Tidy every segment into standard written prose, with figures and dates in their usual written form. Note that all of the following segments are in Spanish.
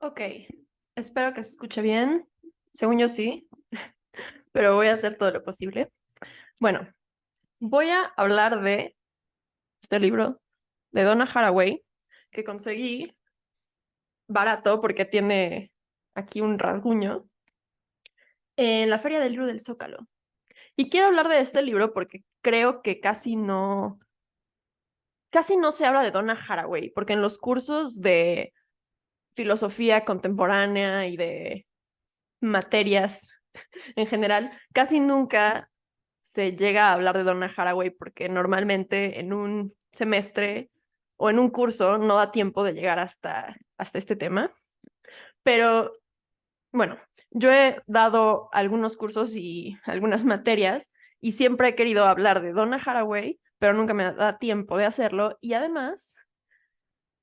Ok, espero que se escuche bien. Según yo sí, pero voy a hacer todo lo posible. Bueno, voy a hablar de este libro de Donna Haraway que conseguí barato porque tiene aquí un rasguño en la Feria del Libro del Zócalo. Y quiero hablar de este libro porque creo que casi no se habla de Donna Haraway, porque en los cursos de filosofía contemporánea y de materias en general, casi nunca se llega a hablar de Donna Haraway porque normalmente en un semestre o en un curso no da tiempo de llegar hasta este tema. Pero bueno, yo he dado algunos cursos y algunas materias y siempre he querido hablar de Donna Haraway, pero nunca me da tiempo de hacerlo. Y además,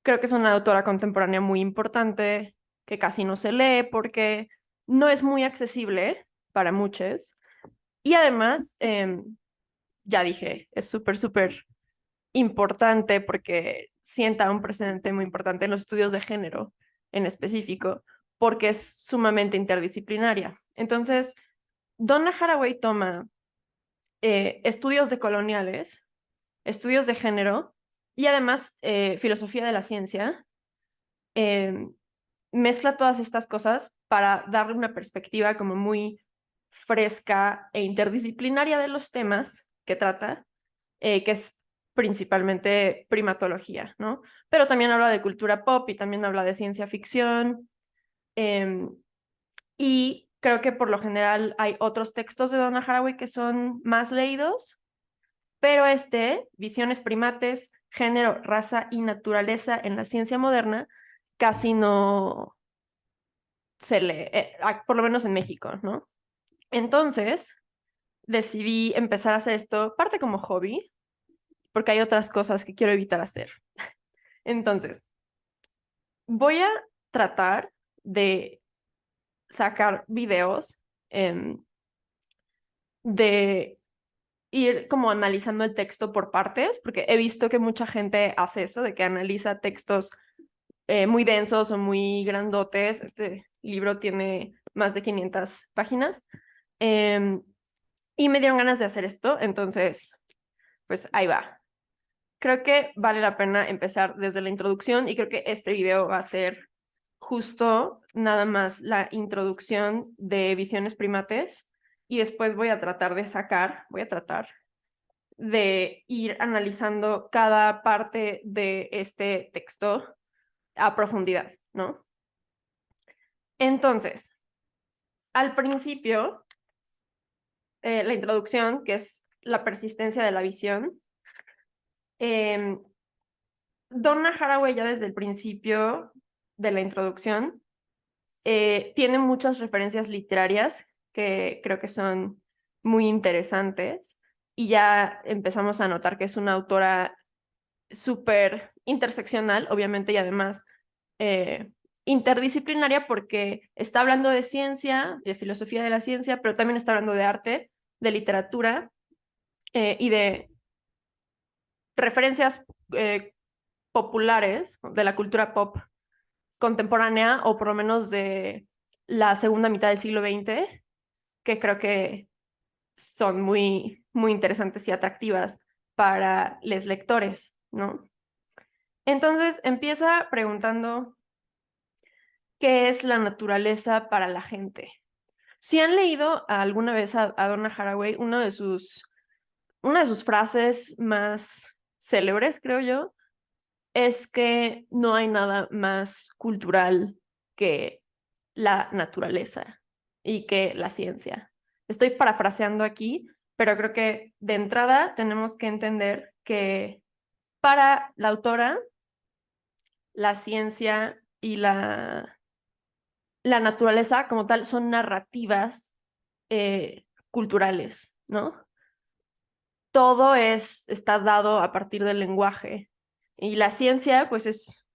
creo que es una autora contemporánea muy importante que casi no se lee porque no es muy accesible para muchos. Y además, ya dije, es súper importante porque sienta un precedente muy importante en los estudios de género en específico, porque es sumamente interdisciplinaria. Entonces, Donna Haraway toma estudios decoloniales, estudios de género y además filosofía de la ciencia. eh, Mezcla todas estas cosas para darle una perspectiva como muy fresca e interdisciplinaria de los temas que trata, que es principalmente primatología, ¿no? Pero también habla de cultura pop y también habla de ciencia ficción. eh, y creo que por lo general hay otros textos de Donna Haraway que son más leídos, pero Visiones primates, género, raza y naturaleza en la ciencia moderna, casi no se lee, por lo menos en México, ¿no? Entonces, decidí empezar a hacer esto, parte como hobby, porque hay otras cosas que quiero evitar hacer. Entonces, voy a tratar de sacar videos de ir como analizando el texto por partes, porque he visto que mucha gente hace eso, de que analiza textos muy densos o muy grandotes. Este libro tiene más de 500 páginas. Em, y me dieron ganas de hacer esto, entonces, pues ahí va. Creo que vale la pena empezar desde la introducción y creo que este video va a ser justo nada más la introducción de Visiones primates y después voy a tratar de ir analizando cada parte de este texto a profundidad, ¿no? Entonces, al principio, la introducción, que es la persistencia de la visión. eh, Donna Haraway ya desde el principio de la introducción tiene muchas referencias literarias que creo que son muy interesantes y ya empezamos a notar que es una autora súper interseccional, obviamente, y además eh, interdisciplinaria porque está hablando de ciencia, de filosofía de la ciencia, pero también está hablando de arte, de literatura y de referencias populares de la cultura pop contemporánea o por lo menos de la segunda mitad del siglo XX, que creo que son muy interesantes y atractivas para los lectores, ¿no? Entonces empieza preguntando qué es la naturaleza para la gente. Si han leído alguna vez a Donna Haraway, una de sus frases más célebres, creo yo, es que no hay nada más cultural que la naturaleza y que la ciencia. Estoy parafraseando aquí, pero creo que de entrada tenemos que entender que para la autora, la ciencia y la naturaleza como tal son narrativas culturales, ¿no? Todo está dado a partir del lenguaje y la ciencia pues es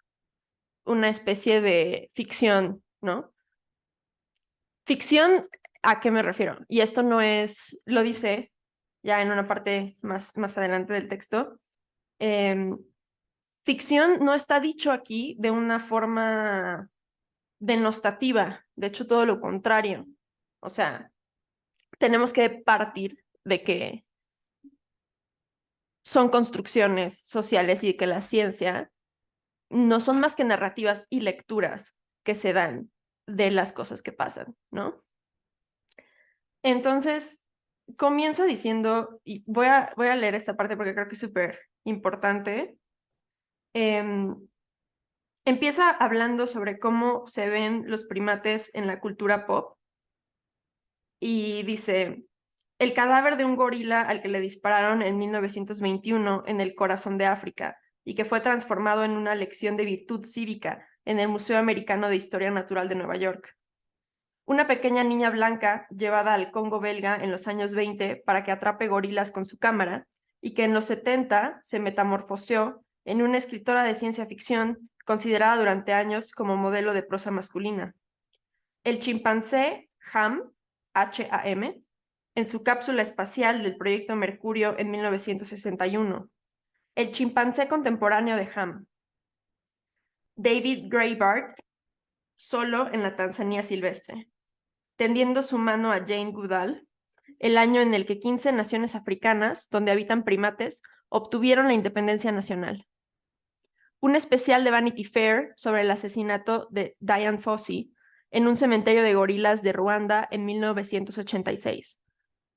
una especie de ficción, ¿no? Ficción, ¿a qué me refiero? Y esto no es, lo dice ya en una parte más adelante del texto. Em, Ficción no está dicho aquí de una forma denostativa, de hecho todo lo contrario. O sea, tenemos que partir de que son construcciones sociales y que la ciencia no son más que narrativas y lecturas que se dan de las cosas que pasan, ¿no? Entonces, comienza diciendo, y voy a leer esta parte porque creo que es súper importante. Empieza hablando sobre cómo se ven los primates en la cultura pop y dice, el cadáver de un gorila al que le dispararon en 1921 en el corazón de África y que fue transformado en una lección de virtud cívica en el Museo Americano de Historia Natural de Nueva York. Una pequeña niña blanca llevada al Congo belga en los años 20 para que atrape gorilas con su cámara y que en los 70 se metamorfoseó en una escritora de ciencia ficción considerada durante años como modelo de prosa masculina. El chimpancé Ham, H-A-M, en su cápsula espacial del proyecto Mercurio en 1961. El chimpancé contemporáneo de Ham. David Graeber, solo en la Tanzania silvestre, tendiendo su mano a Jane Goodall, el año en el que 15 naciones africanas, donde habitan primates, obtuvieron la independencia nacional. Un especial de Vanity Fair sobre el asesinato de Dian Fossey en un cementerio de gorilas de Ruanda en 1986.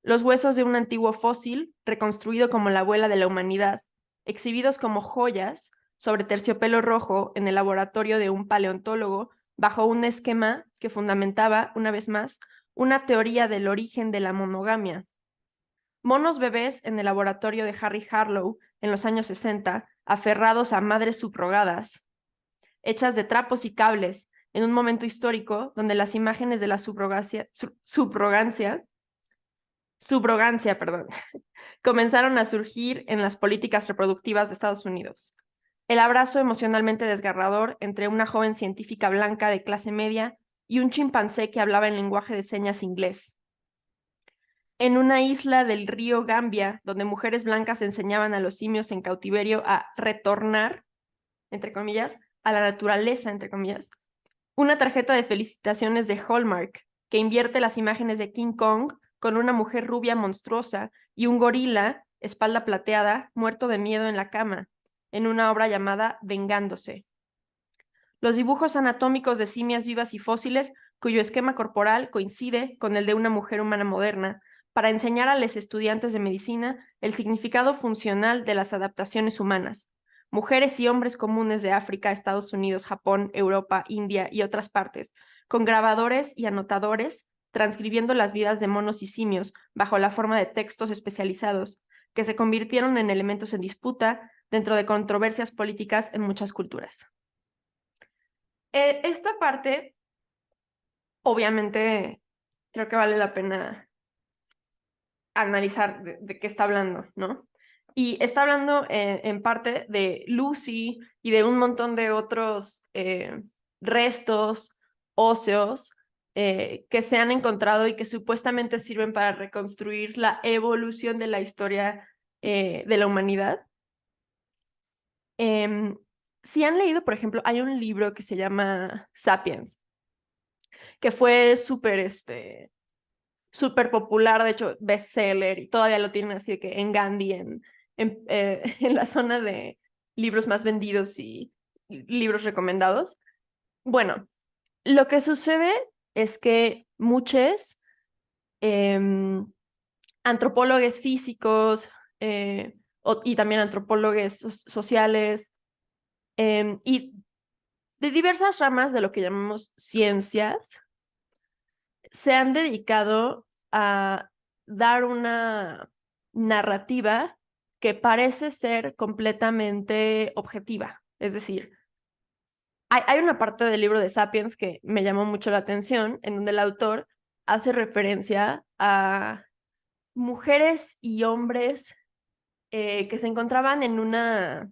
Los huesos de un antiguo fósil, reconstruido como la abuela de la humanidad, exhibidos como joyas sobre terciopelo rojo en el laboratorio de un paleontólogo bajo un esquema que fundamentaba, una vez más, una teoría del origen de la monogamia. Monos bebés en el laboratorio de Harry Harlow en los años 60, aferrados a madres subrogadas, hechas de trapos y cables, en un momento histórico donde las imágenes de la subrogancia, comenzaron a surgir en las políticas reproductivas de Estados Unidos. El abrazo emocionalmente desgarrador entre una joven científica blanca de clase media y un chimpancé que hablaba en lenguaje de señas inglés. En una isla del río Gambia, donde mujeres blancas enseñaban a los simios en cautiverio a retornar, entre comillas, a la naturaleza, entre comillas, una tarjeta de felicitaciones de Hallmark que invierte las imágenes de King Kong con una mujer rubia monstruosa y un gorila, espalda plateada, muerto de miedo en la cama, en una obra llamada Vengándose. Los dibujos anatómicos de simias vivas y fósiles cuyo esquema corporal coincide con el de una mujer humana moderna, para enseñar a los estudiantes de medicina el significado funcional de las adaptaciones humanas. Mujeres y hombres comunes de África, Estados Unidos, Japón, Europa, India y otras partes, con grabadores y anotadores, transcribiendo las vidas de monos y simios bajo la forma de textos especializados, que se convirtieron en elementos en disputa dentro de controversias políticas en muchas culturas. Esta parte, obviamente, creo que vale la pena analizar de qué está hablando, ¿no? Y está hablando en parte de Lucy y de un montón de otros restos óseos que se han encontrado y que supuestamente sirven para reconstruir la evolución de la historia de la humanidad. Si han leído, por ejemplo, hay un libro que se llama Sapiens, que fue súper popular, de hecho, bestseller, y todavía lo tienen así de que en Gandhi, en la zona de libros más vendidos y libros recomendados. Bueno, lo que sucede es que muchos antropólogos físicos y también antropólogos sociales y de diversas ramas de lo que llamamos ciencias, se han dedicado a dar una narrativa que parece ser completamente objetiva. Es decir, hay una parte del libro de Sapiens que me llamó mucho la atención, en donde el autor hace referencia a mujeres y hombres que se encontraban en una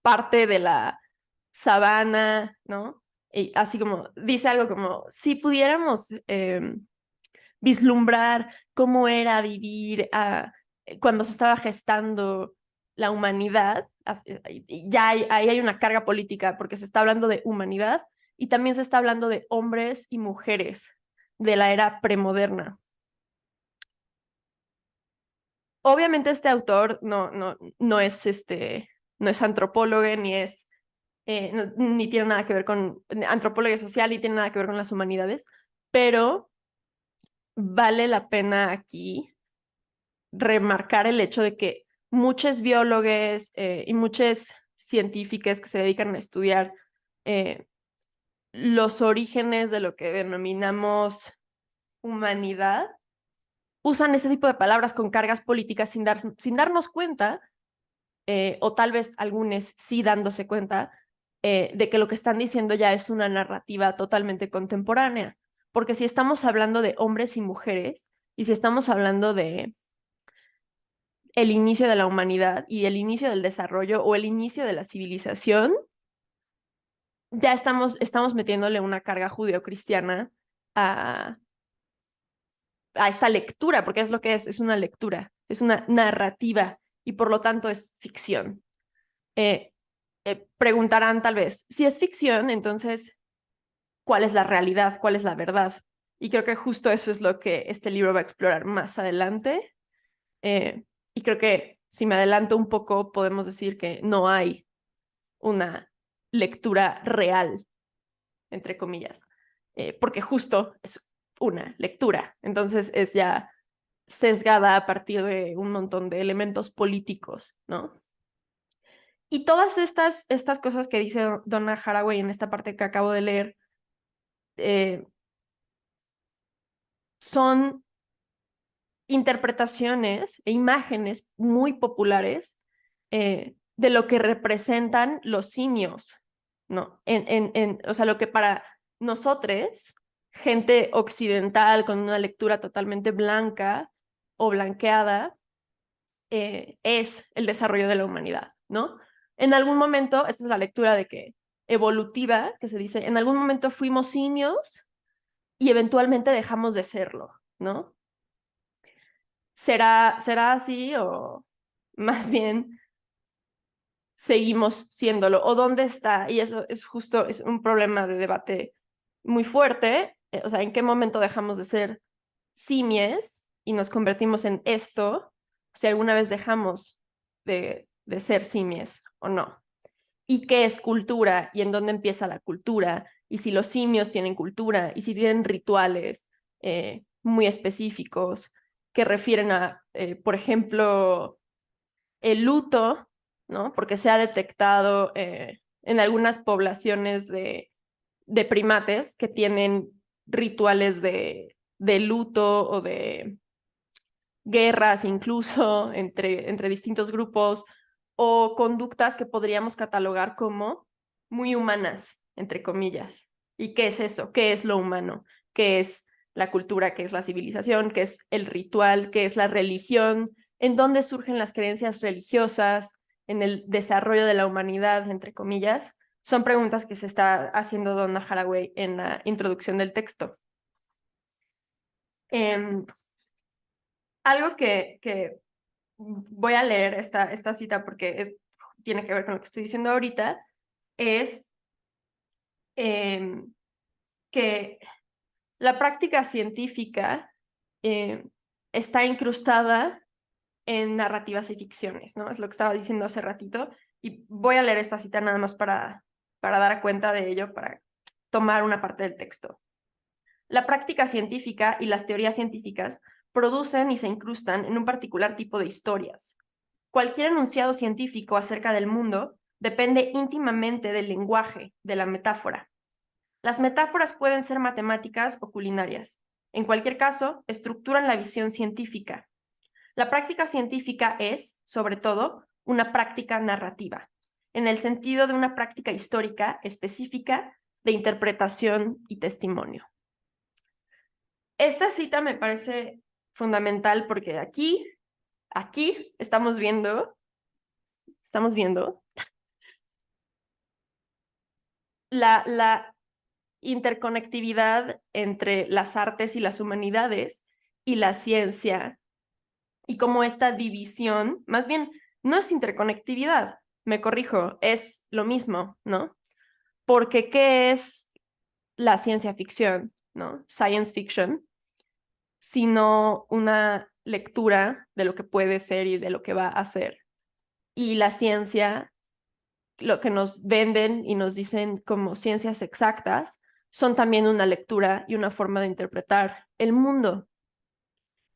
parte de la sabana, ¿no? Y así como dice algo como, si pudiéramos vislumbrar cómo era vivir cuando se estaba gestando la humanidad, ya ahí hay una carga política porque se está hablando de humanidad y también se está hablando de hombres y mujeres de la era premoderna. Obviamente este autor no es antropólogo ni tiene nada que ver con antropología social, ni tiene nada que ver con las humanidades, pero vale la pena aquí remarcar el hecho de que muchos biólogos y muchos científicos que se dedican a estudiar los orígenes de lo que denominamos humanidad usan ese tipo de palabras con cargas políticas sin darnos cuenta, o tal vez algunos sí dándose cuenta, de que lo que están diciendo ya es una narrativa totalmente contemporánea. Porque si estamos hablando de hombres y mujeres, y si estamos hablando de el inicio de la humanidad y el inicio del desarrollo o el inicio de la civilización, ya estamos metiéndole una carga judeocristiana a, a esta lectura, porque es lo que es una lectura, es una narrativa y por lo tanto es ficción. Eh, Preguntarán tal vez, si es ficción, entonces, ¿cuál es la realidad? ¿Cuál es la verdad? Y creo que justo eso es lo que este libro va a explorar más adelante. Y creo que si me adelanto un poco, podemos decir que no hay una lectura real, entre comillas, porque justo es una lectura. Entonces es ya sesgada a partir de un montón de elementos políticos, ¿no? Y todas estas cosas que dice Donna Haraway en esta parte que acabo de leer son interpretaciones e imágenes muy populares de lo que representan los simios, ¿no? O sea, lo que para nosotros, gente occidental con una lectura totalmente blanca o blanqueada, es el desarrollo de la humanidad, ¿no? En algún momento, esta es la lectura de que evolutiva, que se dice, en algún momento fuimos simios y eventualmente dejamos de serlo, ¿no? ¿Será así o más bien seguimos siéndolo? ¿O dónde está? Y eso es justo, es un problema de debate muy fuerte. O sea, ¿en qué momento dejamos de ser simies y nos convertimos en esto? O si alguna vez dejamos de ser simies o no. ¿Y qué es cultura? ¿Y en dónde empieza la cultura? Y si los simios tienen cultura y si tienen rituales muy específicos que refieren a, por ejemplo, el luto, ¿no? Porque se ha detectado en algunas poblaciones de primates que tienen rituales de luto o de guerras incluso entre distintos grupos o conductas que podríamos catalogar como muy humanas, entre comillas. ¿Y qué es eso? ¿Qué es lo humano? ¿Qué es la cultura? ¿Qué es la civilización? ¿Qué es el ritual? ¿Qué es la religión? ¿En dónde surgen las creencias religiosas? ¿En el desarrollo de la humanidad, entre comillas? Son preguntas que se está haciendo Donna Haraway en la introducción del texto. Algo que voy a leer esta cita porque tiene que ver con lo que estoy diciendo ahorita, es que la práctica científica está incrustada en narrativas y ficciones, ¿no? Es lo que estaba diciendo hace ratito, y voy a leer esta cita nada más para dar cuenta de ello, para tomar una parte del texto. La práctica científica y las teorías científicas producen y se incrustan en un particular tipo de historias. Cualquier enunciado científico acerca del mundo depende íntimamente del lenguaje, de la metáfora. Las metáforas pueden ser matemáticas o culinarias. En cualquier caso, estructuran la visión científica. La práctica científica es, sobre todo, una práctica narrativa, en el sentido de una práctica histórica específica de interpretación y testimonio. Esta cita me parece fundamental porque aquí estamos viendo la interconectividad entre las artes y las humanidades y la ciencia, y cómo esta división, más bien, no es interconectividad, me corrijo, es lo mismo, ¿no? Porque ¿qué es la ciencia ficción, ¿no? Science fiction, sino una lectura de lo que puede ser y de lo que va a ser. Y la ciencia, lo que nos venden y nos dicen como ciencias exactas, son también una lectura y una forma de interpretar el mundo.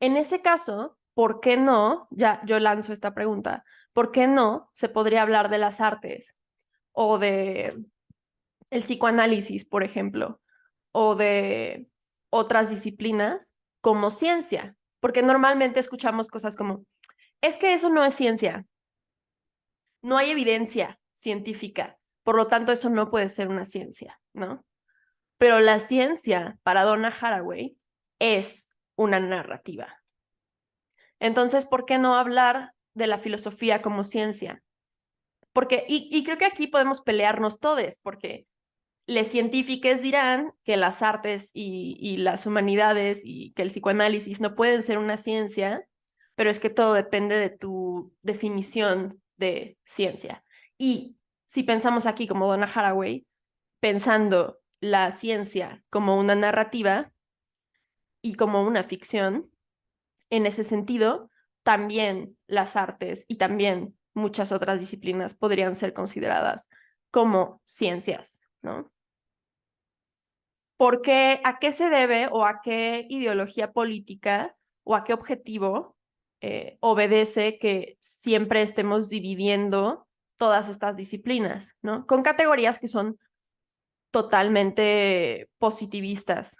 En ese caso, ¿por qué no? Ya yo lanzo esta pregunta. ¿Por qué no se podría hablar de las artes o de el psicoanálisis, por ejemplo, o de otras disciplinas como ciencia? Porque normalmente escuchamos cosas como, es que eso no es ciencia, no hay evidencia científica, por lo tanto eso no puede ser una ciencia, ¿no? Pero la ciencia para Donna Haraway es una narrativa. Entonces, ¿por qué no hablar de la filosofía como ciencia? Porque, y creo que aquí podemos pelearnos todos, porque los científicos dirán que las artes y las humanidades y que el psicoanálisis no pueden ser una ciencia, pero es que todo depende de tu definición de ciencia. Y si pensamos aquí como Donna Haraway, pensando la ciencia como una narrativa y como una ficción, en ese sentido, también las artes y también muchas otras disciplinas podrían ser consideradas como ciencias, ¿no? Porque ¿a qué se debe o a qué ideología política o a qué objetivo obedece que siempre estemos dividiendo todas estas disciplinas, ¿no? Con categorías que son totalmente positivistas.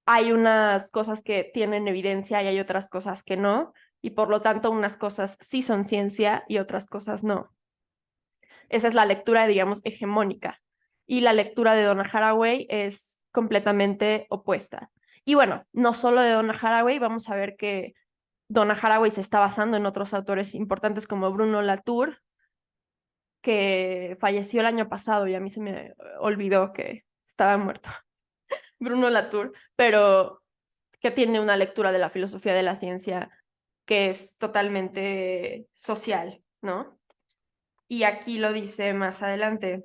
Hay unas cosas que tienen evidencia y hay otras cosas que no, y por lo tanto unas cosas sí son ciencia y otras cosas no. Esa es la lectura, digamos, hegemónica. Y la lectura de Donna Haraway es completamente opuesta. Y bueno, no solo de Donna Haraway, vamos a ver que Donna Haraway se está basando en otros autores importantes como Bruno Latour, que falleció el año pasado y a mí se me olvidó que estaba muerto. Bruno Latour, pero que tiene una lectura de la filosofía de la ciencia que es totalmente social, ¿no? Y aquí lo dice más adelante.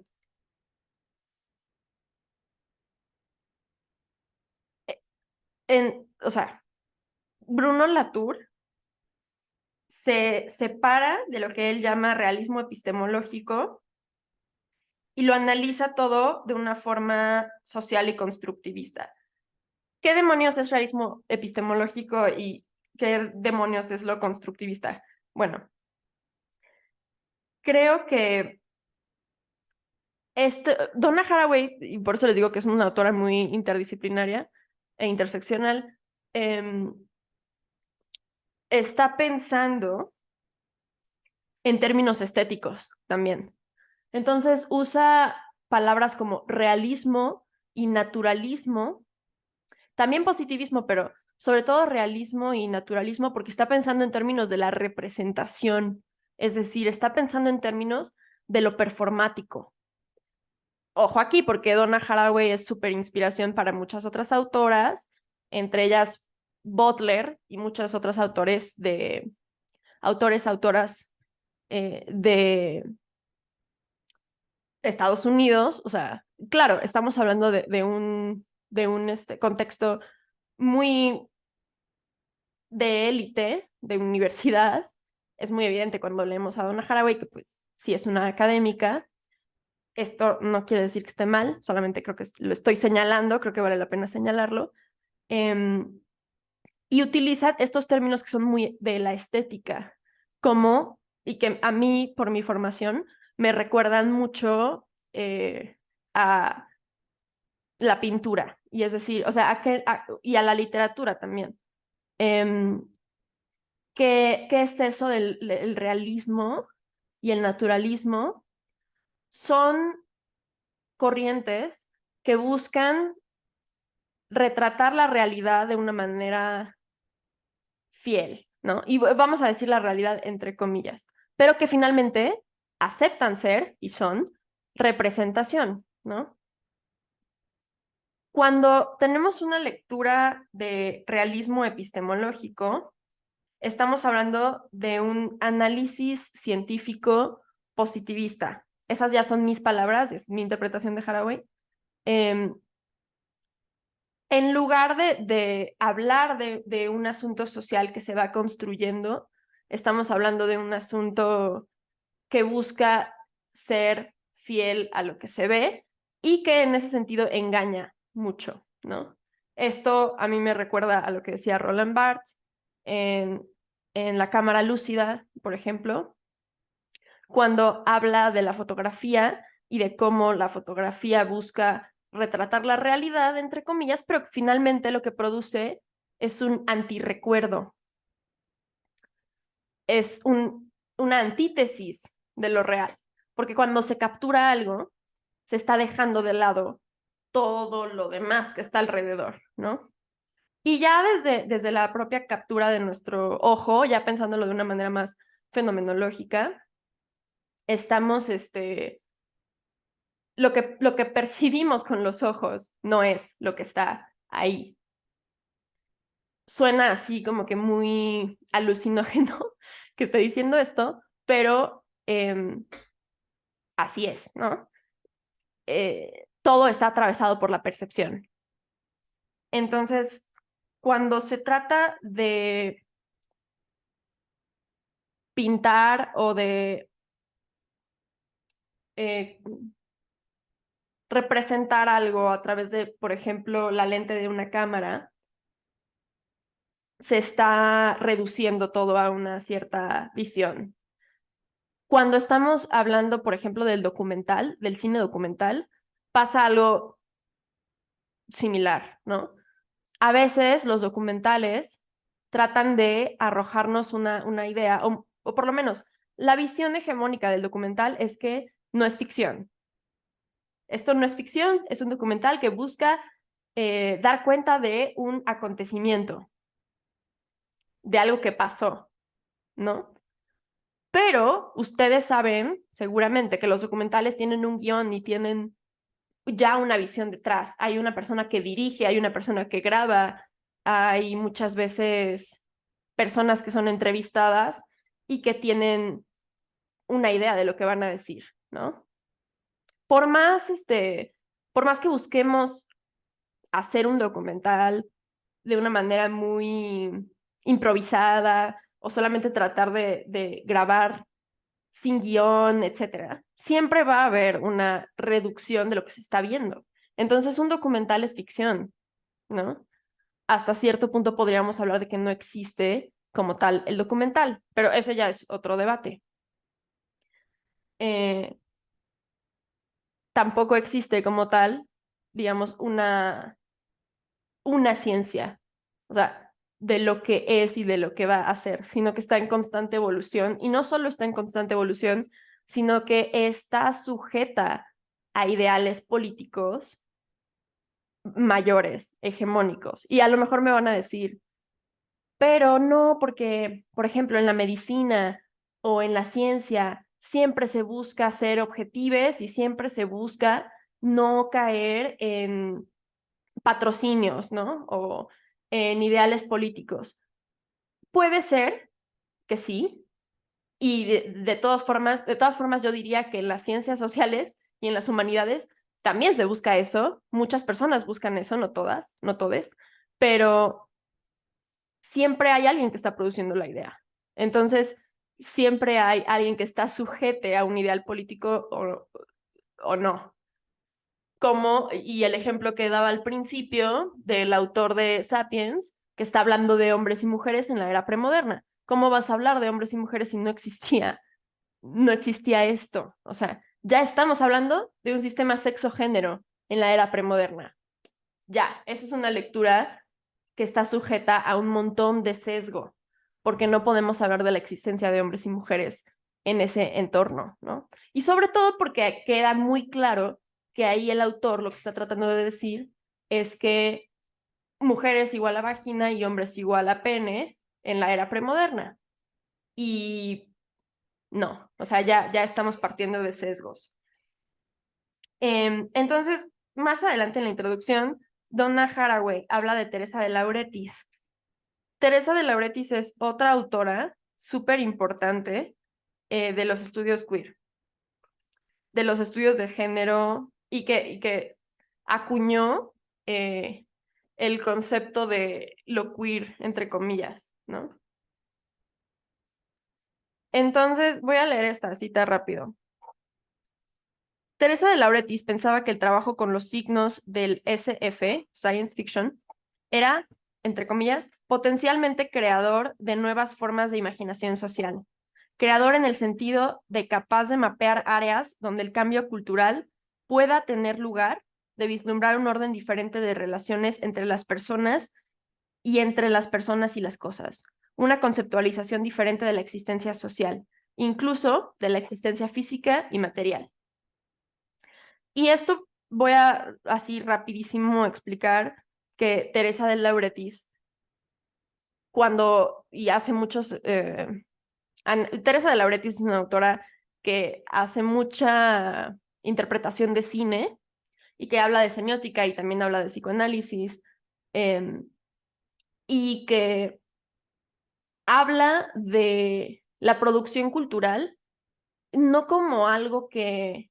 O sea, Bruno Latour se separa de lo que él llama realismo epistemológico y lo analiza todo de una forma social y constructivista. ¿Qué demonios es realismo epistemológico y qué demonios es lo constructivista? Bueno, creo que Donna Haraway, y por eso les digo que es una autora muy interdisciplinaria e interseccional, está pensando en términos estéticos también. Entonces usa palabras como realismo y naturalismo, también positivismo, pero sobre todo realismo y naturalismo, porque está pensando en términos de la representación, es decir, está pensando en términos de lo performático. Ojo aquí, porque Donna Haraway es súper inspiración para muchas otras autoras, entre ellas Butler y muchos otros autores, autoras de Estados Unidos. O sea, claro, estamos hablando de un contexto muy de élite, de universidad. Es muy evidente cuando leemos a Donna Haraway que pues sí es una académica. Esto no quiere decir que esté mal, solamente creo que lo estoy señalando, creo que vale la pena señalarlo. Y utiliza estos términos que son muy de la estética, como, y que a mí, por mi formación, me recuerdan mucho a la pintura, y es decir, o sea, y a la literatura también. ¿Qué es eso del realismo y el naturalismo? Son corrientes que buscan retratar la realidad de una manera fiel, ¿no? Y vamos a decir la realidad entre comillas, pero que finalmente aceptan ser y son representación, ¿no? Cuando tenemos una lectura de realismo epistemológico, estamos hablando de un análisis científico positivista. Esas ya son mis palabras, es mi interpretación de Haraway. En lugar de hablar de un asunto social que se va construyendo, estamos hablando de un asunto que busca ser fiel a lo que se ve y que en ese sentido engaña mucho, ¿no? Esto a mí me recuerda a lo que decía Roland Barthes en, en La cámara lúcida, por ejemplo, cuando habla de la fotografía y de cómo la fotografía busca retratar la realidad, entre comillas, pero finalmente lo que produce es un antirrecuerdo, es una antítesis de lo real, porque cuando se captura algo, se está dejando de lado todo lo demás que está alrededor, ¿no? Y ya desde la propia captura de nuestro ojo, ya pensándolo de una manera más fenomenológica, estamos, lo que percibimos con los ojos no es lo que está ahí. Suena así como que muy alucinógeno que esté diciendo esto, pero así es, ¿no? Todo está atravesado por la percepción. Entonces, cuando se trata de pintar o de eh, representar algo a través de, por ejemplo, la lente de una cámara, se está reduciendo todo a una cierta visión. Cuando estamos hablando, por ejemplo, del documental, del cine documental, pasa algo similar, ¿no? A veces los documentales tratan de arrojarnos una idea, o por lo menos la visión hegemónica del documental es que no es ficción. Esto no es ficción, es un documental que busca dar cuenta de un acontecimiento, de algo que pasó, ¿no? Pero ustedes saben seguramente que los documentales tienen un guión y tienen ya una visión detrás. Hay una persona que dirige, hay una persona que graba, hay muchas veces personas que son entrevistadas y que tienen una idea de lo que van a decir, ¿no? Por más, por más que busquemos hacer un documental de una manera muy improvisada o solamente tratar de grabar sin guión, etcétera, siempre va a haber una reducción de lo que se está viendo. Entonces, un documental es ficción, ¿no? Hasta cierto punto podríamos hablar de que no existe como tal el documental, pero eso ya es otro debate. Eh, Tampoco existe como tal, digamos, una ciencia, o sea, de lo que es y de lo que va a hacer, sino que está en constante evolución y no solo está en constante evolución, sino que está sujeta a ideales políticos mayores, hegemónicos. Y a lo mejor me van a decir, pero no, porque, por ejemplo, en la medicina o en la ciencia siempre se busca ser objetivos y siempre se busca no caer en patrocinios, ¿no? O en ideales políticos. Puede ser que sí, y de todas formas yo diría que en las ciencias sociales y en las humanidades también se busca eso. Muchas personas buscan eso, no todas, no todes, pero siempre hay alguien que está produciendo la idea. Entonces, siempre hay alguien que está sujete a un ideal político o no. Como, y el ejemplo que daba al principio del autor de Sapiens, que está hablando de hombres y mujeres en la era premoderna. ¿Cómo vas a hablar de hombres y mujeres si no existía esto? O sea, ya estamos hablando de un sistema sexo-género en la era premoderna. Ya, esa es una lectura que está sujeta a un montón de sesgo, porque no podemos hablar de la existencia de hombres y mujeres en ese entorno, ¿no? Y sobre todo porque queda muy claro que ahí el autor lo que está tratando de decir es que mujeres igual a vagina y hombres igual a pene en la era premoderna. Y no, o sea, ya estamos partiendo de sesgos. Entonces, más adelante en la introducción, Donna Haraway habla de Teresa de Lauretis. Teresa de Lauretis es otra autora súper importante de los estudios queer, de los estudios de género y que acuñó el concepto de lo queer, entre comillas, ¿no? Entonces, voy a leer esta cita rápido. Teresa de Lauretis pensaba que el trabajo con los signos del SF, Science Fiction, era, entre comillas, potencialmente creador de nuevas formas de imaginación social. Creador en el sentido de capaz de mapear áreas donde el cambio cultural pueda tener lugar, de vislumbrar un orden diferente de relaciones entre las personas y entre las personas y las cosas. Una conceptualización diferente de la existencia social, incluso de la existencia física y material. Y esto voy a así rapidísimo explicar que Teresa de Lauretis, cuando, y hace muchos, Teresa de Lauretis es una autora que hace mucha interpretación de cine y que habla de semiótica y también habla de psicoanálisis, y que habla de la producción cultural no como algo que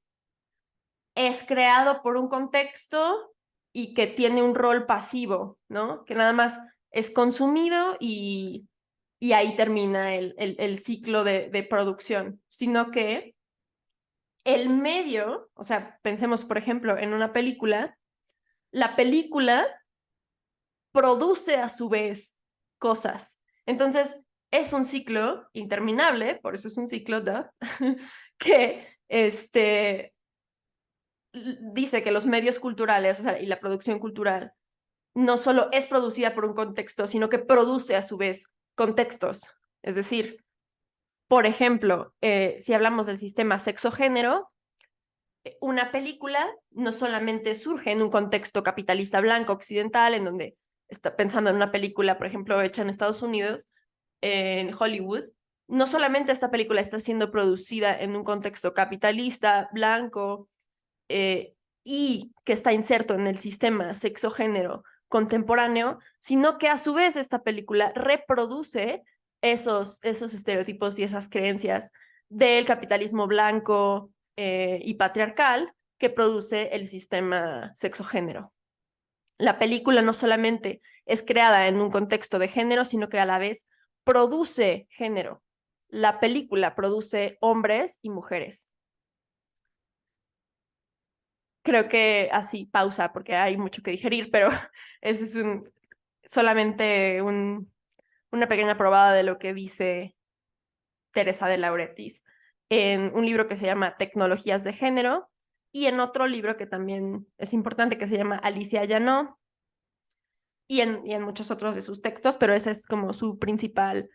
es creado por un contexto y que tiene un rol pasivo, ¿no? Que nada más es consumido y ahí termina el ciclo de producción, sino que el medio, o sea, pensemos por ejemplo en una película, la película produce a su vez cosas. Entonces, es un ciclo interminable, por eso es un ciclo, que dice que los medios culturales, o sea, y la producción cultural, no solo es producida por un contexto, sino que produce a su vez contextos. Es decir, por ejemplo, si hablamos del sistema sexo-género, una película no solamente surge en un contexto capitalista blanco occidental, en donde está pensando en una película, por ejemplo, hecha en Estados Unidos, en Hollywood, no solamente esta película está siendo producida en un contexto capitalista blanco, eh, y que está inserto en el sistema sexo-género contemporáneo, sino que a su vez esta película reproduce esos estereotipos y esas creencias del capitalismo blanco y patriarcal que produce el sistema sexo-género. La película no solamente es creada en un contexto de género, sino que a la vez produce género. La película produce hombres y mujeres. Creo que así, pausa, porque hay mucho que digerir, pero ese es solamente una pequeña probada de lo que dice Teresa de Lauretis en un libro que se llama Tecnologías de Género y en otro libro que también es importante que se llama Alicia Llanó y en muchos otros de sus textos, pero esa es como su principal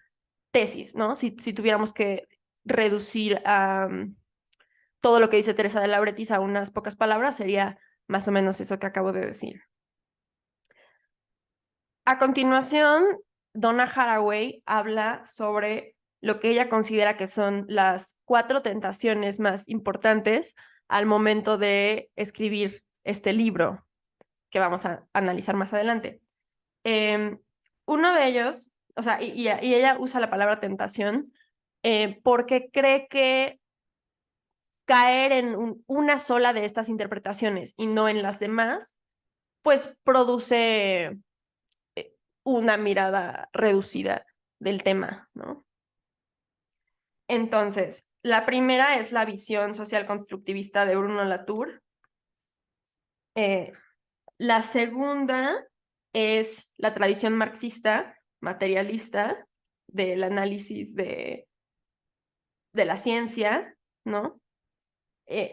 tesis, ¿no? Si tuviéramos que reducir a todo lo que dice Teresa de Lauretis a unas pocas palabras, sería más o menos eso que acabo de decir. A continuación, Donna Haraway habla sobre lo que ella considera que son las 4 tentaciones más importantes al momento de escribir este libro que vamos a analizar más adelante. Eh, Uno de ellos, o sea, y ella usa la palabra tentación porque cree que caer en una sola de estas interpretaciones y no en las demás, pues produce una mirada reducida del tema, ¿no? Entonces, la primera es la visión social constructivista de Bruno Latour. Eh, la segunda es la tradición marxista, materialista, del análisis de la ciencia, ¿no?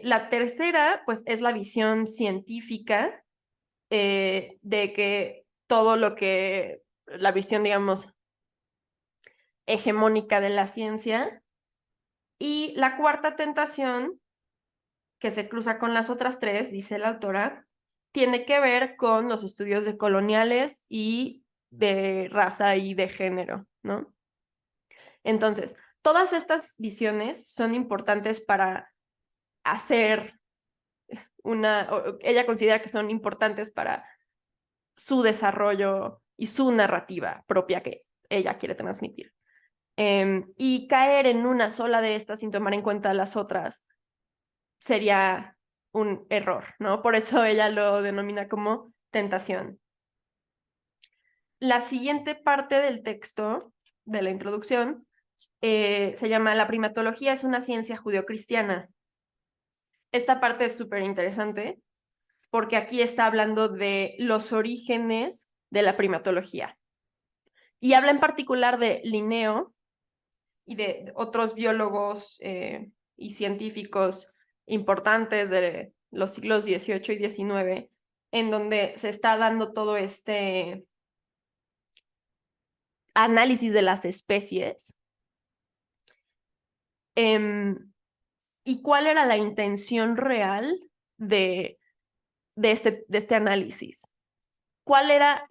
La tercera, pues, es la visión científica de que todo lo que, la visión, digamos, hegemónica de la ciencia. Y la cuarta tentación, que se cruza con las otras tres, dice la autora, tiene que ver con los estudios de coloniales y de raza y de género, ¿no? Entonces, todas estas visiones son importantes para hacer ella considera que son importantes para su desarrollo y su narrativa propia que ella quiere transmitir. Y caer en una sola de estas sin tomar en cuenta las otras sería un error, ¿no? Por eso ella lo denomina como tentación. La siguiente parte del texto, de la introducción, se llama La primatología es una ciencia judeocristiana. Esta parte es súper interesante porque aquí está hablando de los orígenes de la primatología. Y habla en particular de Linneo y de otros biólogos y científicos importantes de los siglos XVIII y XIX, en donde se está dando todo este análisis de las especies. ¿Y cuál era la intención real de este análisis? ¿Cuál era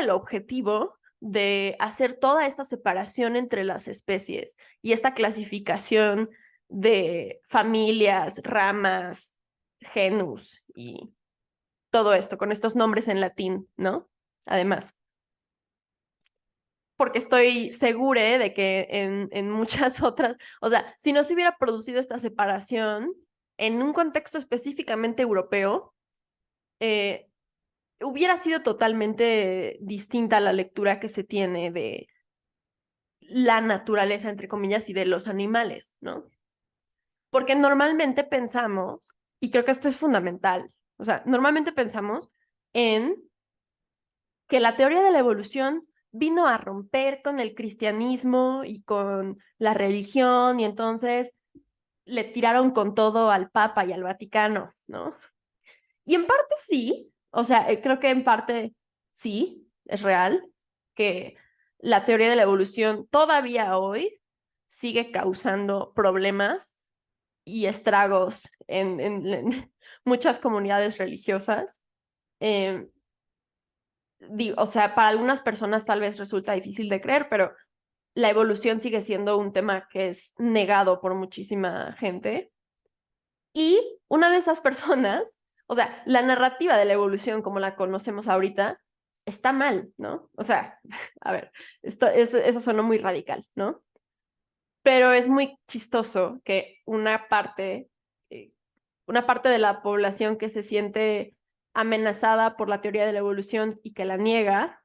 el objetivo de hacer toda esta separación entre las especies y esta clasificación de familias, ramas, genus y todo esto con estos nombres en latín, ¿no? Además, porque estoy segura de que en muchas otras, o sea, si no se hubiera producido esta separación en un contexto específicamente europeo, eh, hubiera sido totalmente distinta la lectura que se tiene de la naturaleza, entre comillas, y de los animales, ¿no? Porque normalmente pensamos, y creo que esto es fundamental, o sea, normalmente pensamos en que la teoría de la evolución vino a romper con el cristianismo y con la religión, y entonces le tiraron con todo al Papa y al Vaticano, ¿no? Y en parte sí, o sea, creo que en parte sí, es real que la teoría de la evolución todavía hoy sigue causando problemas y estragos en muchas comunidades religiosas. Eh, o sea, para algunas personas tal vez resulta difícil de creer, pero la evolución sigue siendo un tema que es negado por muchísima gente. Y una de esas personas, o sea, la narrativa de la evolución como la conocemos ahorita está mal, ¿no? O sea, a ver, eso sonó muy radical, ¿no? Pero es muy chistoso que una parte de la población que se siente amenazada por la teoría de la evolución y que la niega,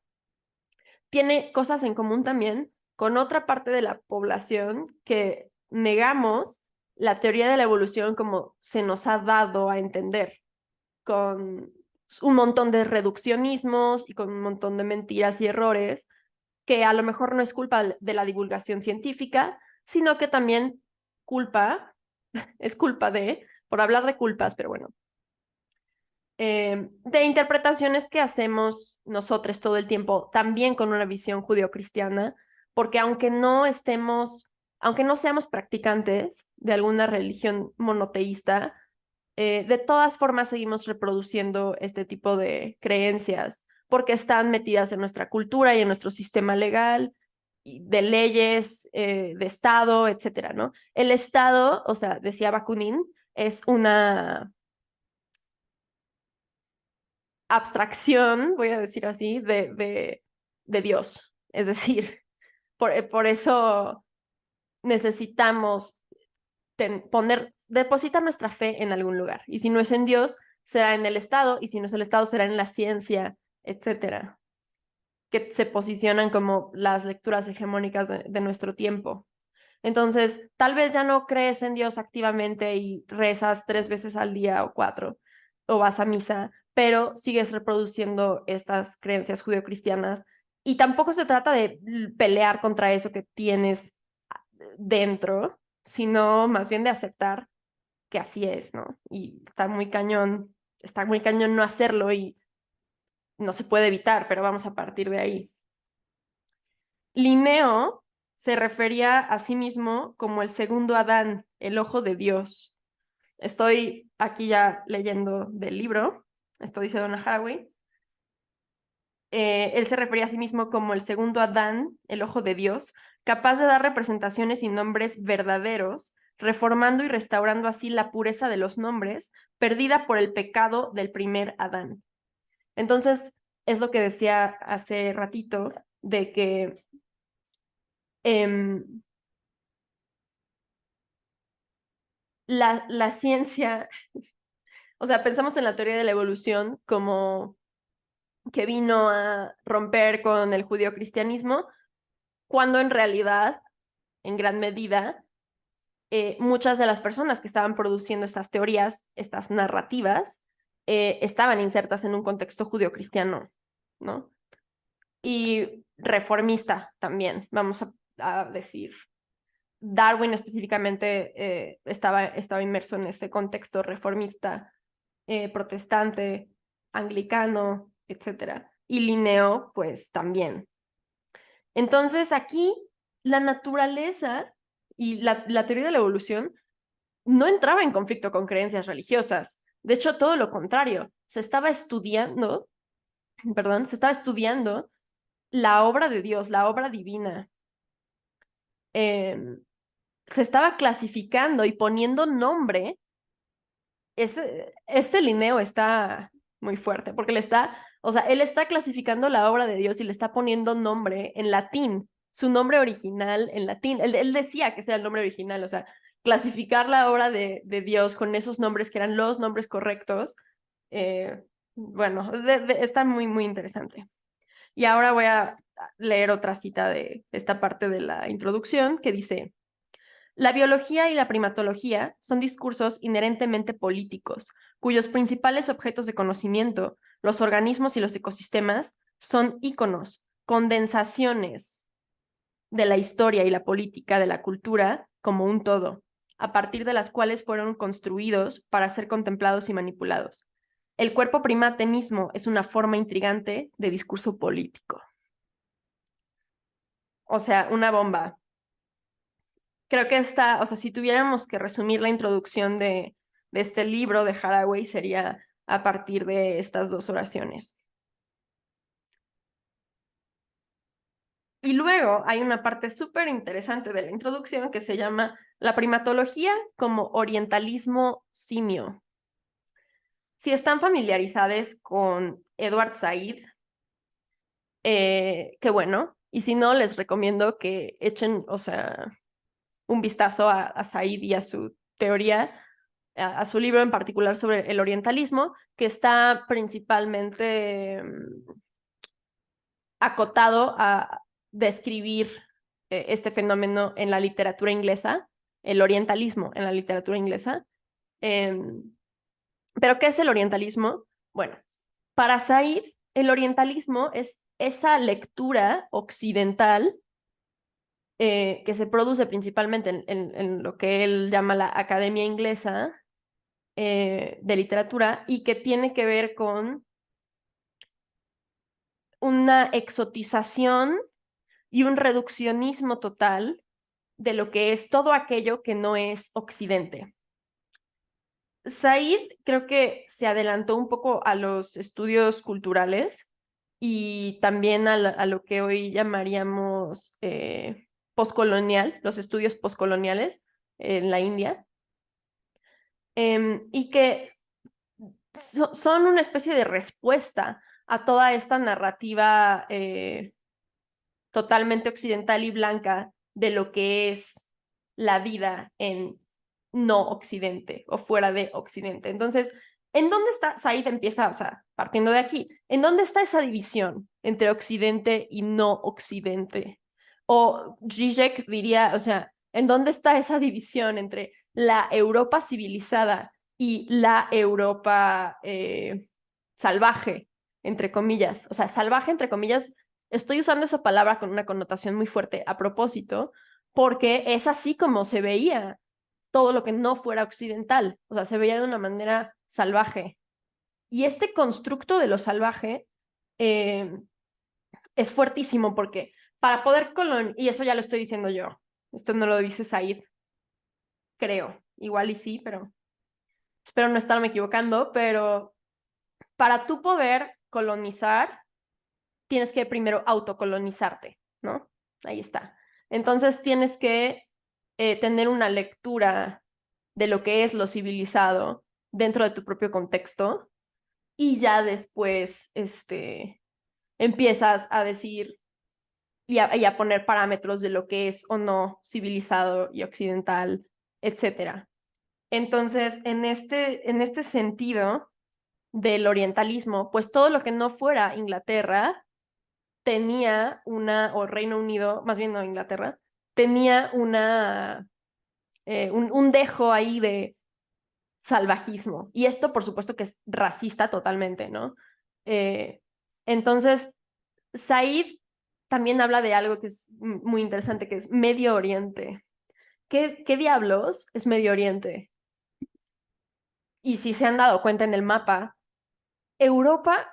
tiene cosas en común también con otra parte de la población que negamos la teoría de la evolución como se nos ha dado a entender, con un montón de reduccionismos y con un montón de mentiras y errores, que a lo mejor no es culpa de la divulgación científica, sino que también es culpa por hablar de culpas, pero bueno, de interpretaciones que hacemos nosotros todo el tiempo, también con una visión judeocristiana, porque aunque no seamos practicantes de alguna religión monoteísta, de todas formas seguimos reproduciendo este tipo de creencias, porque están metidas en nuestra cultura y en nuestro sistema legal, de leyes, de Estado, etcétera, ¿no? El Estado, o sea, decía Bakunin, es una abstracción, voy a decir así, de Dios. Es decir, por eso necesitamos depositar nuestra fe en algún lugar. Y si no es en Dios, será en el Estado, y si no es el Estado, será en la ciencia, etcétera, que se posicionan como las lecturas hegemónicas de nuestro tiempo. Entonces, tal vez ya no crees en Dios activamente y rezas 3 veces al día o 4, o vas a misa, pero sigues reproduciendo estas creencias judeocristianas. Y tampoco se trata de pelear contra eso que tienes dentro, sino más bien de aceptar que así es, ¿no? Y está muy cañón no hacerlo y no se puede evitar, pero vamos a partir de ahí. Linneo se refería a sí mismo como el segundo Adán, el ojo de Dios. Estoy aquí ya leyendo del libro, esto dice Donna Haraway. Él se refería a sí mismo como el segundo Adán, el ojo de Dios, capaz de dar representaciones y nombres verdaderos, reformando y restaurando así la pureza de los nombres, perdida por el pecado del primer Adán. Entonces, es lo que decía hace ratito, de que la ciencia O sea, pensamos en la teoría de la evolución como que vino a romper con el judeocristianismo, cuando en realidad, en gran medida, muchas de las personas que estaban produciendo estas teorías, estas narrativas, estaban insertas en un contexto judeocristiano, ¿no? Y reformista también, vamos a decir. Darwin específicamente estaba inmerso en ese contexto reformista, protestante, anglicano, etcétera. Y Linneo, pues también. Entonces aquí la naturaleza y la teoría de la evolución no entraba en conflicto con creencias religiosas. De hecho, todo lo contrario, se estaba estudiando la obra de Dios, la obra divina. Se estaba clasificando y poniendo nombre. Este Linneo está muy fuerte porque o sea, él está clasificando la obra de Dios y le está poniendo nombre en latín, su nombre original en latín. Él decía que ese era el nombre original, o sea, clasificar la obra de Dios con esos nombres que eran los nombres correctos. Bueno, está muy, muy interesante. Y ahora voy a leer otra cita de esta parte de la introducción que dice: la biología y la primatología son discursos inherentemente políticos, cuyos principales objetos de conocimiento, los organismos y los ecosistemas, son íconos, condensaciones de la historia y la política de la cultura como un todo, a partir de las cuales fueron construidos para ser contemplados y manipulados. El cuerpo primate mismo es una forma intrigante de discurso político. O sea, una bomba. Creo que o sea, si tuviéramos que resumir la introducción de este libro de Haraway, sería a partir de estas dos oraciones. Y luego hay una parte súper interesante de la introducción que se llama la primatología como orientalismo simio. Si están familiarizados con Edward Said, qué bueno. Y si no, les recomiendo que echen, o sea, un vistazo a Said y a su teoría, a su libro en particular sobre el orientalismo, que está principalmente acotado a describir este fenómeno en la literatura inglesa, el orientalismo en la literatura inglesa. ¿Pero qué es el orientalismo? Bueno, para Said, el orientalismo es esa lectura occidental que se produce principalmente en lo que él llama la Academia Inglesa de Literatura y que tiene que ver con una exotización y un reduccionismo total de lo que es todo aquello que no es Occidente. Said creo que se adelantó un poco a los estudios culturales y también a lo que hoy llamaríamos postcolonial, los estudios postcoloniales en la India, y que son una especie de respuesta a toda esta narrativa totalmente occidental y blanca de lo que es la vida en no Occidente o fuera de Occidente. Entonces, ¿en dónde está? Said empieza, o sea, partiendo de aquí, ¿en dónde está esa división entre Occidente y no Occidente? O Zizek diría, o sea, ¿en dónde está esa división entre la Europa civilizada y la Europa salvaje, entre comillas? O sea, salvaje, entre comillas, estoy usando esa palabra con una connotación muy fuerte a propósito, porque es así como se veía todo lo que no fuera occidental, o sea, se veía de una manera salvaje. Y este constructo de lo salvaje es fuertísimo porque para poder y eso ya lo estoy diciendo yo, esto no lo dice Said, creo, igual y sí, pero espero no estarme equivocando, pero para tú poder colonizar, tienes que primero autocolonizarte, ¿no? Ahí está. Entonces tienes que tener una lectura de lo que es lo civilizado dentro de tu propio contexto y ya después empiezas a decir y a poner parámetros de lo que es o no civilizado y occidental, etcétera. Entonces, en este sentido del orientalismo, pues todo lo que no fuera Inglaterra tenía o Reino Unido, más bien no Inglaterra, tenía un dejo ahí de salvajismo. Y esto, por supuesto, que es racista totalmente, ¿no? Eh, entonces, Said también habla de algo que es muy interesante, que es Medio Oriente. ¿Qué diablos es Medio Oriente? Y si se han dado cuenta en el mapa, Europa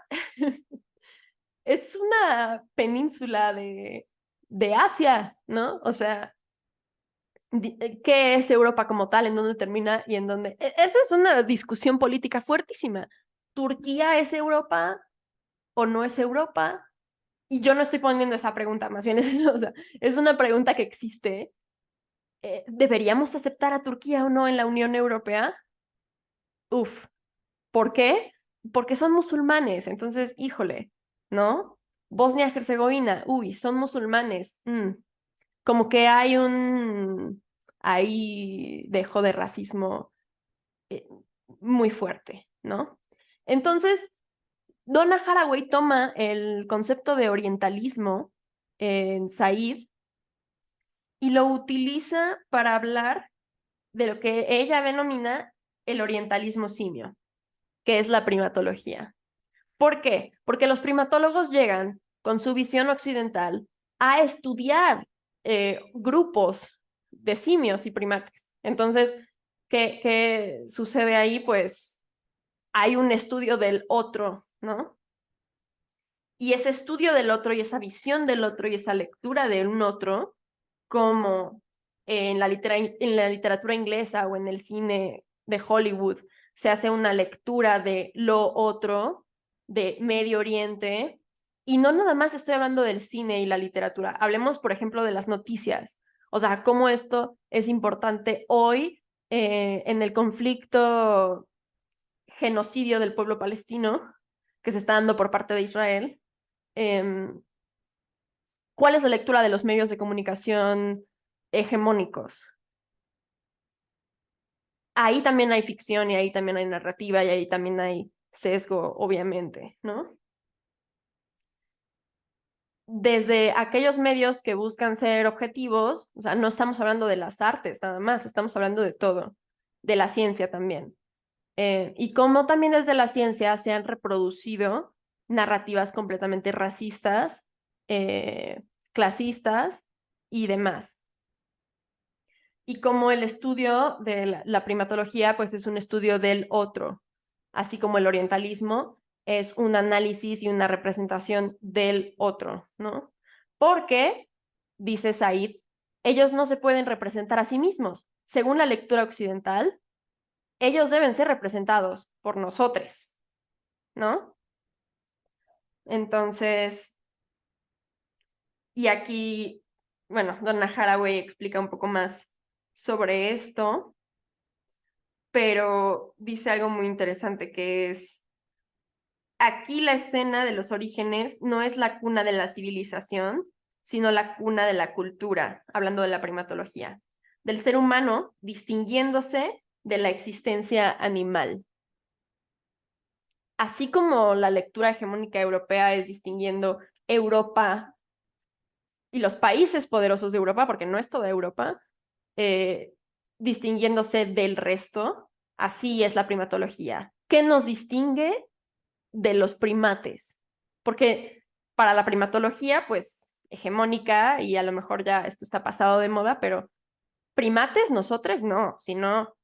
es una península de Asia, ¿no? O sea, ¿qué es Europa como tal? ¿En dónde termina y en dónde? Eso es una discusión política fuertísima. ¿Turquía es Europa o no es Europa? Y yo no estoy poniendo esa pregunta, más bien o sea, es una pregunta que existe. ¿Deberíamos aceptar a Turquía o no en la Unión Europea? Uf, ¿por qué? Porque son musulmanes, entonces, híjole, ¿no? Bosnia-Herzegovina, uy, son musulmanes. Como que ahí dejo de racismo eh, muy fuerte, ¿no? Entonces, Donna Haraway toma el concepto de orientalismo en Said y lo utiliza para hablar de lo que ella denomina el orientalismo simio, que es la primatología. ¿Por qué? Porque los primatólogos llegan con su visión occidental a estudiar grupos de simios y primates. Entonces, ¿qué sucede ahí? Pues hay un estudio del otro, ¿no? Y ese estudio del otro y esa visión del otro y esa lectura de un otro, como en la literatura inglesa o en el cine de Hollywood, se hace una lectura de lo otro, de Medio Oriente, y no nada más estoy hablando del cine y la literatura, hablemos, por ejemplo, de las noticias, o sea, cómo esto es importante hoy en el conflicto genocidio del pueblo palestino que se está dando por parte de Israel. ¿Cuál es la lectura de los medios de comunicación hegemónicos? Ahí también hay ficción y ahí también hay narrativa y ahí también hay sesgo, obviamente, ¿no? Desde aquellos medios que buscan ser objetivos, o sea, no estamos hablando de las artes nada más, estamos hablando de todo, de la ciencia también. Y cómo también desde la ciencia se han reproducido narrativas completamente racistas, eh, clasistas y demás. Y como el estudio de la primatología, pues es un estudio del otro, así como el orientalismo es un análisis y una representación del otro, ¿no? Porque, dice Said, ellos no se pueden representar a sí mismos. Según la lectura occidental, ellos deben ser representados por nosotros, ¿no? Entonces, y aquí, bueno, Donna Haraway explica un poco más sobre esto, pero dice algo muy interesante que es, aquí la escena de los orígenes no es la cuna de la civilización, sino la cuna de la cultura, hablando de la primatología, del ser humano distinguiéndose de la existencia animal. Así como la lectura hegemónica europea es distinguiendo Europa y los países poderosos de Europa, porque no es toda Europa, eh, distinguiéndose del resto, así es la primatología. ¿Qué nos distingue de los primates? Porque para la primatología, pues hegemónica, y a lo mejor ya esto está pasado de moda, pero primates nosotros no, sino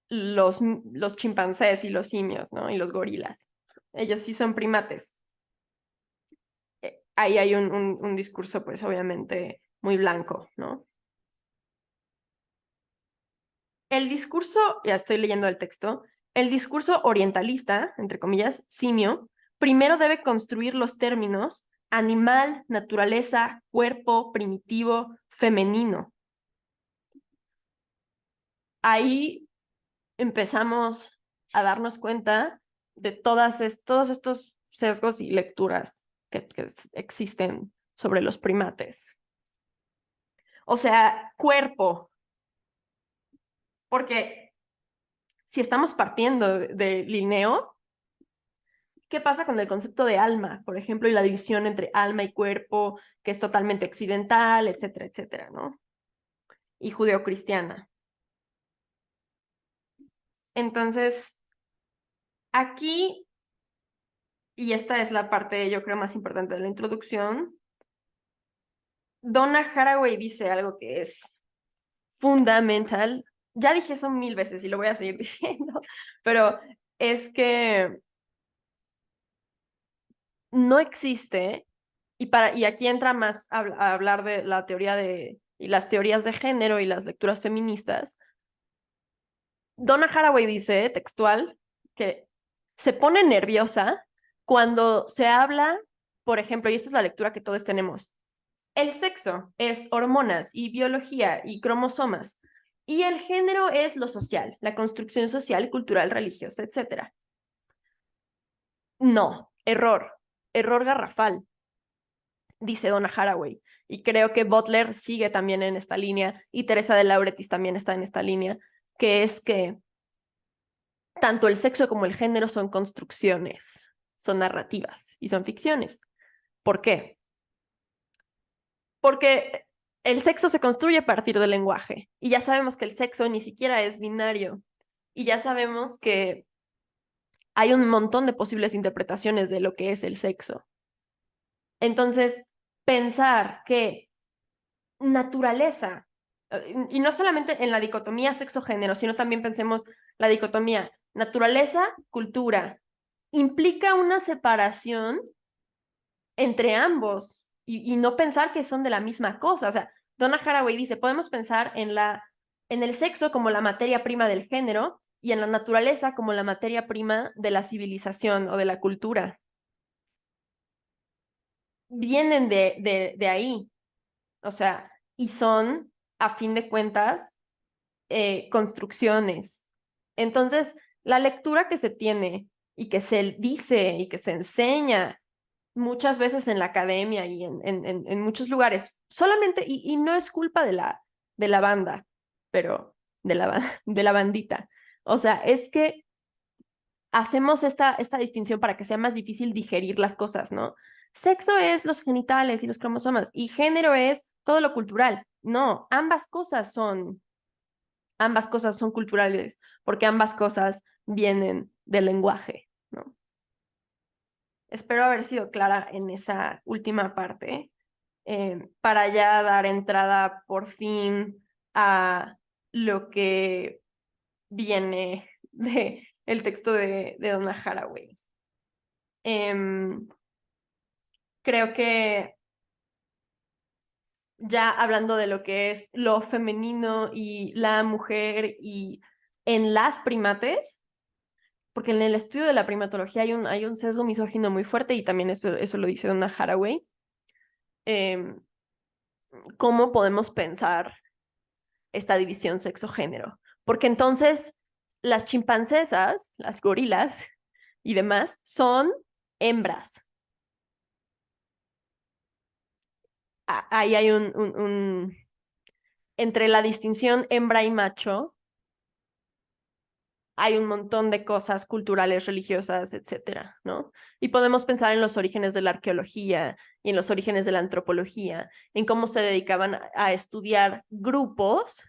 los chimpancés y los simios, ¿no? Y los gorilas. Ellos sí son primates. Ahí hay un discurso, pues obviamente muy blanco, ¿no? El discurso, ya estoy leyendo el texto, el discurso orientalista, entre comillas, simio, primero debe construir los términos animal, naturaleza, cuerpo, primitivo, femenino. Ahí empezamos a darnos cuenta de todos estos sesgos y lecturas que existen sobre los primates. O sea, cuerpo, porque si estamos partiendo de Linneo, ¿qué pasa con el concepto de alma, por ejemplo, y la división entre alma y cuerpo, que es totalmente occidental, etcétera, etcétera, ¿no? Y judeocristiana. Entonces, aquí, y esta es la parte, yo creo, más importante de la introducción, Donna Haraway dice algo que es fundamental. Ya dije eso 1000 veces y lo voy a seguir diciendo, pero es que no existe, y aquí entra más a hablar de la teoría y las teorías de género y las lecturas feministas. Donna Haraway dice, textual, que se pone nerviosa cuando se habla, por ejemplo, y esta es la lectura que todos tenemos, el sexo es hormonas y biología y cromosomas, y el género es lo social, la construcción social, cultural, religiosa, etc. No, error garrafal, dice Donna Haraway. Y creo que Butler sigue también en esta línea, y Teresa de Lauretis también está en esta línea, que es que tanto el sexo como el género son construcciones, son narrativas y son ficciones. ¿Por qué? Porque el sexo se construye a partir del lenguaje y ya sabemos que el sexo ni siquiera es binario y ya sabemos que hay un montón de posibles interpretaciones de lo que es el sexo. Entonces, pensar que naturaleza, y no solamente en la dicotomía sexo-género, sino también pensemos la dicotomía naturaleza-cultura, implica una separación entre ambos y no pensar que son de la misma cosa. O sea, Donna Haraway dice, podemos pensar en el sexo como la materia prima del género y en la naturaleza como la materia prima de la civilización o de la cultura. Vienen de ahí, o sea, y son, a fin de cuentas, construcciones. Entonces, la lectura que se tiene y que se dice y que se enseña muchas veces en la academia y en muchos lugares, solamente, y no es culpa de la banda, pero de la bandita. O sea, es que hacemos esta distinción para que sea más difícil digerir las cosas, ¿no? Sexo es los genitales y los cromosomas y género es todo lo cultural. No, ambas cosas son culturales porque ambas cosas vienen del lenguaje, ¿no? Espero haber sido clara en esa última parte para ya dar entrada por fin a lo que viene de el texto de Donna Haraway. Creo que ya hablando de lo que es lo femenino y la mujer y en las primates, porque en el estudio de la primatología hay un sesgo misógino muy fuerte y también eso lo dice Donna Haraway. ¿Cómo podemos pensar esta división sexo-género? Porque entonces las chimpancesas, las gorilas y demás son hembras. Ahí hay entre la distinción hembra y macho, hay un montón de cosas culturales, religiosas, etcétera, ¿no? Y podemos pensar en los orígenes de la arqueología y en los orígenes de la antropología, en cómo se dedicaban a estudiar grupos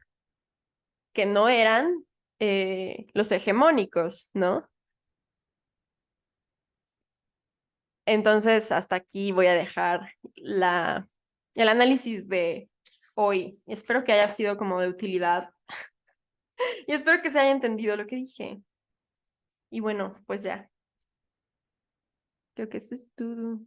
que no eran los hegemónicos, ¿no? Entonces, hasta aquí voy a dejar el análisis de hoy. Espero que haya sido como de utilidad y espero que se haya entendido lo que dije. Y bueno, pues ya, creo que eso es todo.